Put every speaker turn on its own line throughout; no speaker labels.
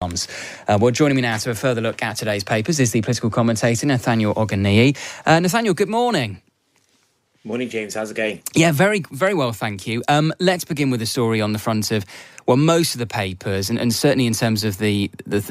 Well, joining me now to a further look at today's papers is the political commentator Nathaniel Ogunniyi. Nathaniel, good morning.
Morning, James. How's it going?
Yeah, very, very well, thank you. Let's begin with the story on the front of, well, most of the papers, and certainly in terms of the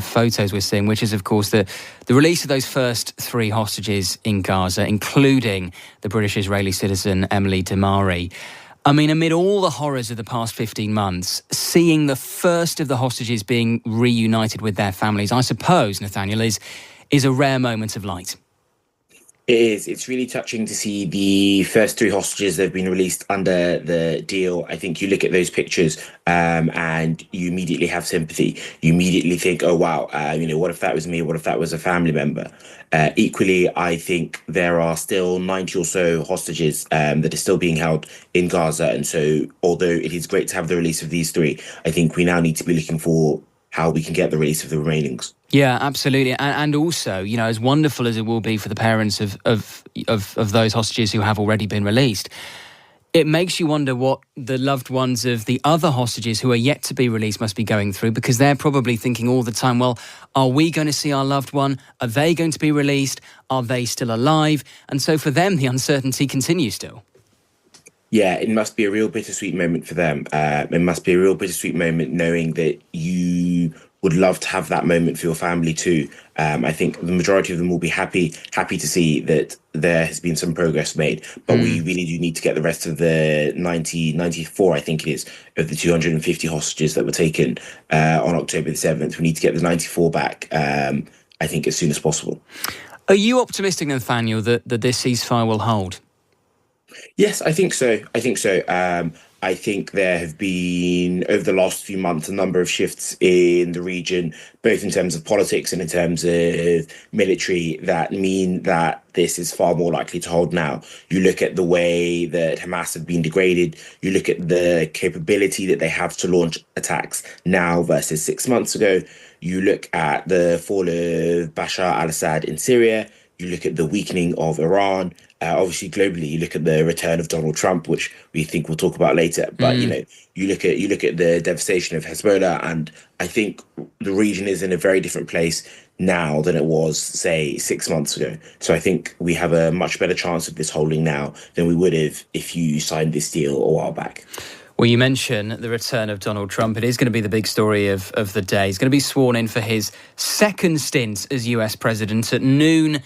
photos we're seeing, which is, of course, the release of those first three hostages in Gaza, including the British-Israeli citizen Emily Damari. I mean, amid all the horrors of the past 15 months, seeing the first of the hostages being reunited with their families, I suppose, Nathaniel, is a rare moment of light.
It is. It's really touching to see the first three hostages that have been released under the deal. I think you look at those pictures and you immediately have sympathy. You immediately think, oh, wow, what if that was me? What if that was a family member? Equally, I think there are still 90 or so hostages that are still being held in Gaza. And so although it is great to have the release of these three, I think we now need to be looking for how we can get the release of the remainings.
Yeah, absolutely. And also, as wonderful as it will be for the parents of those hostages who have already been released, it makes you wonder what the loved ones of the other hostages who are yet to be released must be going through, because they're probably thinking all the time, well, are we going to see our loved one? Are they going to be released? Are they still alive? And so for them, the uncertainty continues still.
Yeah, it must be a real bittersweet moment for them. It must be a real bittersweet moment knowing that you would love to have that moment for your family too. I think the majority of them will be happy to see that there has been some progress made, but we really do need to get the rest of the 94, I think it is, of the 250 hostages that were taken on October the 7th. We need to get the 94 back, I think, as soon as possible.
Are you optimistic, Nathaniel, that this ceasefire will hold?
Yes, I think so. I think there have been, over the last few months, a number of shifts in the region, both in terms of politics and in terms of military, that mean that this is far more likely to hold now. You look at the way that Hamas have been degraded, you look at the capability that they have to launch attacks now versus 6 months ago, you look at the fall of Bashar al-Assad in Syria, you look at the weakening of Iran. Obviously, globally, you look at the return of Donald Trump, which we think we'll talk about later. But you look at the devastation of Hezbollah, and I think the region is in a very different place now than it was, say, 6 months ago. So I think we have a much better chance of this holding now than we would have if you signed this deal a while back.
Well, you mentioned the return of Donald Trump. It is going to be the big story of the day. He's going to be sworn in for his second stint as US president at noon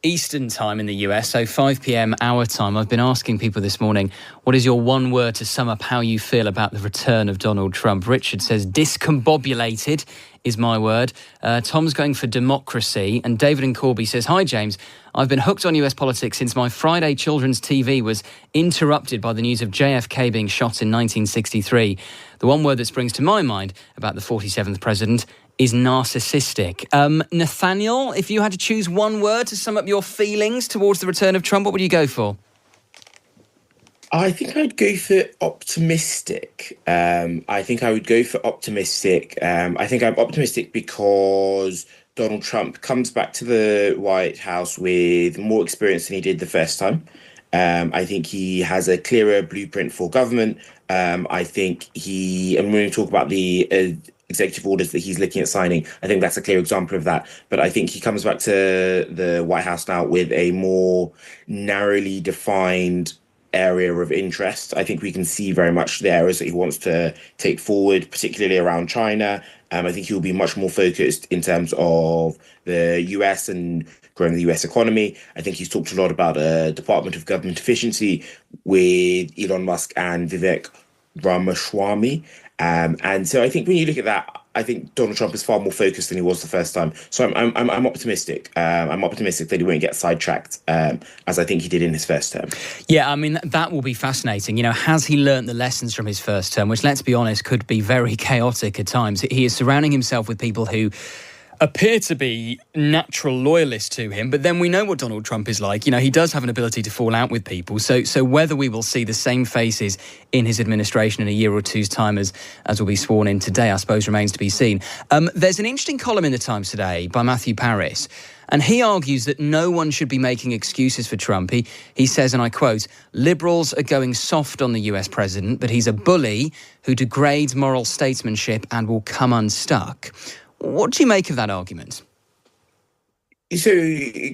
Eastern time in the US, so 5 p.m. our time. I've been asking people this morning, what is your one word to sum up how you feel about the return of Donald Trump? Richard says discombobulated is my word. Tom's going for democracy. And David in Corby says, hi, James. I've been hooked on US politics since my Friday children's TV was interrupted by the news of JFK being shot in 1963. The one word that springs to my mind about the 47th president is narcissistic. Nathaniel, if you had to choose one word to sum up your feelings towards the return of Trump, what would you go for?
I think I'd go for optimistic. I think I'm optimistic because Donald Trump comes back to the White House with more experience than he did the first time. I think he has a clearer blueprint for government. I think and when we talk about the executive orders that he's looking at signing, I think that's a clear example of that. But I think he comes back to the White House now with a more narrowly defined area of interest. I think we can see very much the areas that he wants to take forward, particularly around China. I think he'll be much more focused in terms of the US and growing the US economy. I think he's talked a lot about a Department of Government Efficiency with Elon Musk and Vivek Ramaswamy. And so I think when you look at that, I think Donald Trump is far more focused than he was the first time. So I'm optimistic. I'm optimistic that he won't get sidetracked, as I think he did in his first term.
Yeah, I mean, that will be fascinating. Has he learnt the lessons from his first term, which, let's be honest, could be very chaotic at times? He is surrounding himself with people who appear to be natural loyalists to him, but then we know what Donald Trump is like. He does have an ability to fall out with people. So whether we will see the same faces in his administration in a year or two's time as will be sworn in today, I suppose remains to be seen. There's an interesting column in the Times today by Matthew Parris, and he argues that no one should be making excuses for Trump. He says, and I quote, "Liberals are going soft on the US president, but he's a bully who degrades moral statesmanship and will come unstuck." What do you make of that argument?
So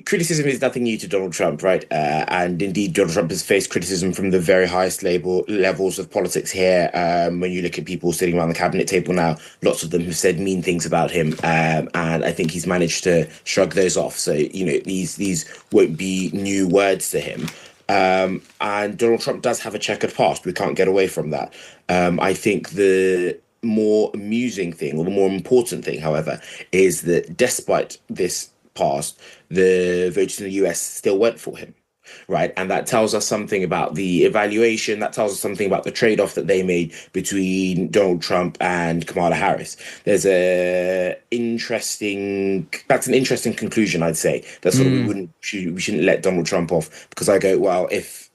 criticism is nothing new to Donald Trump, right? And indeed, Donald Trump has faced criticism from the very highest levels of politics here. When you look at people sitting around the cabinet table now, lots of them have said mean things about him, and I think he's managed to shrug those off. So these won't be new words to him. And Donald Trump does have a checkered past. We can't get away from that. I think the more amusing thing, or the more important thing, however, is that despite this past, the voters in the US still went for him, right? And that tells us something about the evaluation. That tells us something about the trade-off that they made between Donald Trump and Kamala Harris. That's an interesting conclusion, I'd say. That's what we shouldn't let Donald Trump off, because I go, well, if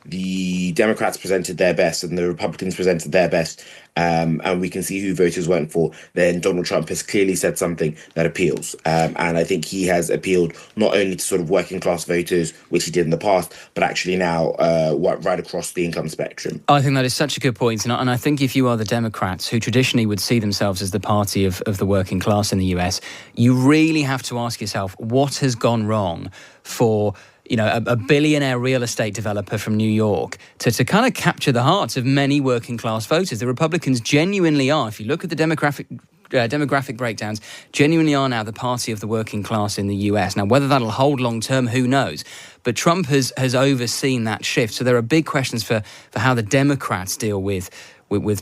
the Democrats presented their best and the Republicans presented their best, and we can see who voters went for, then Donald Trump has clearly said something that appeals. And I think he has appealed not only to sort of working class voters, which he did in the past, but actually now right across the income spectrum.
I think that is such a good point. And I think if you are the Democrats, who traditionally would see themselves as the party of the working class in the US, you really have to ask yourself, what has gone wrong for a billionaire real estate developer from New York to kind of capture the hearts of many working class voters? The Republicans genuinely are, if you look at the demographic breakdowns, genuinely are now the party of the working class in the US. Now, whether that'll hold long term, who knows? But Trump has overseen that shift. So there are big questions for how the Democrats deal with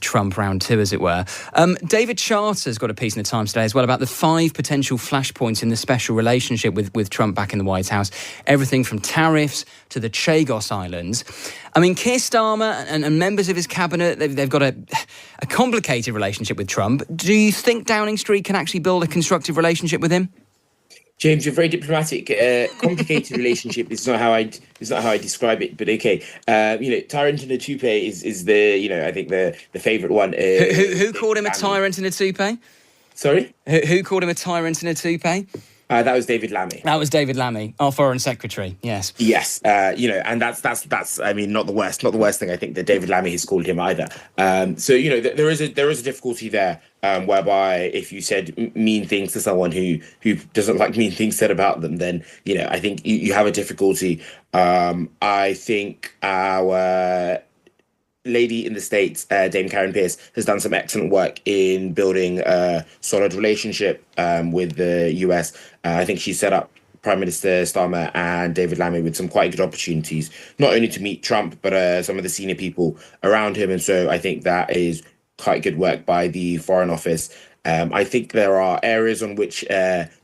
Trump round two, as it were. David Charter's got a piece in the Times today as well about the 5 potential flashpoints in the special relationship with Trump back in the White House. Everything from tariffs to the Chagos Islands. I mean, Keir Starmer and members of his cabinet, they've got a complicated relationship with Trump. Do you think Downing Street can actually build a constructive relationship with him?
James, you're very diplomatic. Complicated relationship is not how I describe it, but okay. Tyrant in a toupee is the I think the favourite one.
Who called him a tyrant in a toupee?
Sorry?
Who called him a tyrant in a toupee?
That was David Lammy.
That was David Lammy, our Foreign Secretary. Yes.
Yes. And that's. I mean, not the worst thing I think that David Lammy has called him either. There is a difficulty there, whereby if you said mean things to someone who doesn't like mean things said about them, then I think you have a difficulty. I think our lady in the States, Dame Karen Pierce, has done some excellent work in building a solid relationship with the US. I think she set up Prime Minister Starmer and David Lammy with some quite good opportunities, not only to meet Trump, but some of the senior people around him. And so I think that is quite good work by the Foreign Office. I think there are areas on which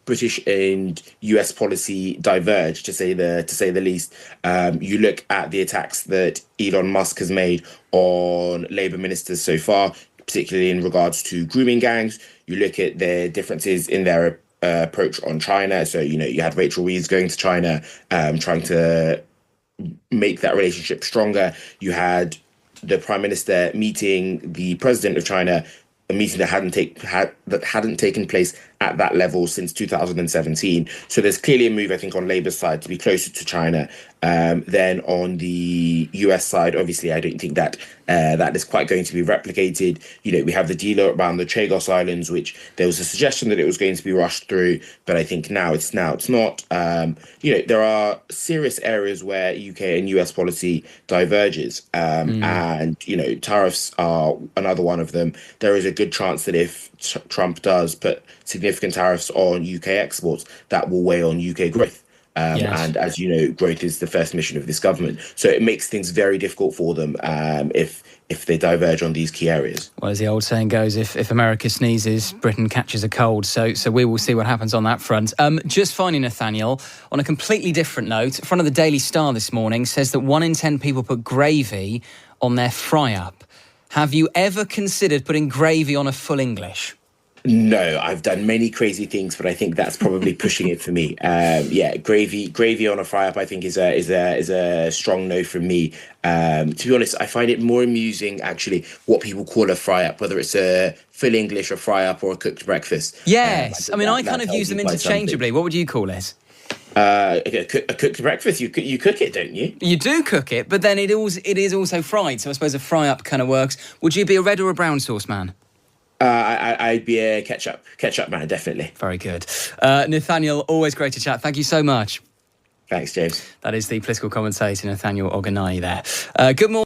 British and US policy diverge, to say the least. You look at the attacks that Elon Musk has made on Labour ministers so far, particularly in regards to grooming gangs. You look at the differences in their approach on China. So you had Rachel Reeves going to China, trying to make that relationship stronger. You had the Prime Minister meeting the President of China, a meeting that hadn't taken place at that level since 2017. So there's clearly a move, I think, on Labour's side to be closer to China. Then on the US side, obviously, I don't think that that is quite going to be replicated. We have the deal around the Chagos Islands, which there was a suggestion that it was going to be rushed through, but I think now it's not. There are serious areas where UK and US policy diverges, and tariffs are another one of them. There is a good chance that if Trump does put significant tariffs on UK exports, that will weigh on UK growth.
Yes.
And as you know, growth is the first mission of this government. So it makes things very difficult for them if they diverge on these key areas.
Well, as the old saying goes, if America sneezes, Britain catches a cold. So we will see what happens on that front. Just finally, Nathaniel, on a completely different note, front of the Daily Star this morning says that 1 in 10 people put gravy on their fry-up. Have you ever considered putting gravy on a full English?
No, I've done many crazy things, but I think that's probably pushing it for me. Gravy on a fry-up, I think is a strong no from me. To be honest, I find it more amusing actually what people call a fry-up, whether it's a full English, a fry-up, or a cooked breakfast.
Yes, I kind of use them interchangeably. What would you call it?
A cooked breakfast. You cook it, don't you?
You do cook it, but then it is also fried. So I suppose a fry-up kind of works. Would you be a red or a brown sauce man?
I'd be a catch-up man, definitely.
Very good. Nathaniel, always great to chat. Thank you so much.
Thanks, James.
That is the political commentator, Nathaniel Ogunniyi there. Good morning.